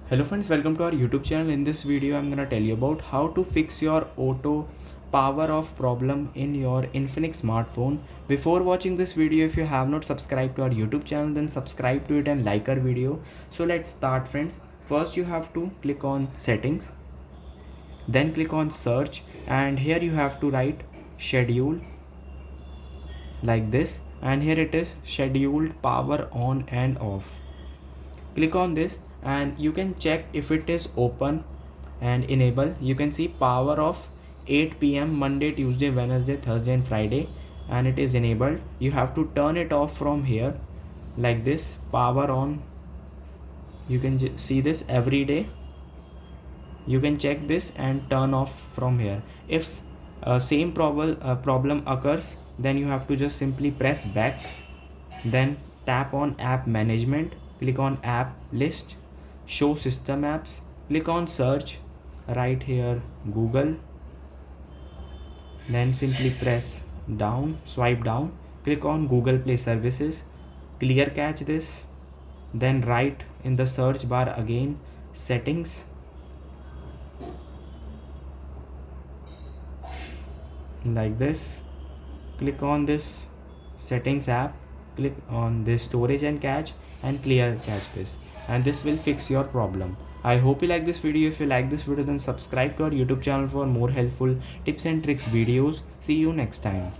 Hello friends, welcome to our YouTube channel. In this video I'm gonna tell you about how to fix your auto power off problem in your Infinix smartphone. Before watching this video, if you have not subscribed to our YouTube channel, then subscribe to it and like our video. So let's start friends. First you have to click on settings, then click on search, and here you have to write schedule like this, and here it is scheduled power on and off. Click on this and you can check if it is open and enable. You can see power off 8 p.m. Monday, Tuesday, Wednesday, Thursday and Friday, and it is enabled. You have to turn it off from here like this. Power on, you can see this every day. You can check this and turn off from here. If same problem occurs, then you have to just simply press back, then tap on app management, click on app list, show system apps, click on search, right here Google, then simply press down, swipe down, click on Google Play Services, clear cache this, then write in the search bar again settings, like this. Click on this settings app, click on this storage and cache and clear cache this, and this will fix your problem. I hope you like this video. If you like this video, then subscribe to our YouTube channel for more helpful tips and tricks videos. See you next time.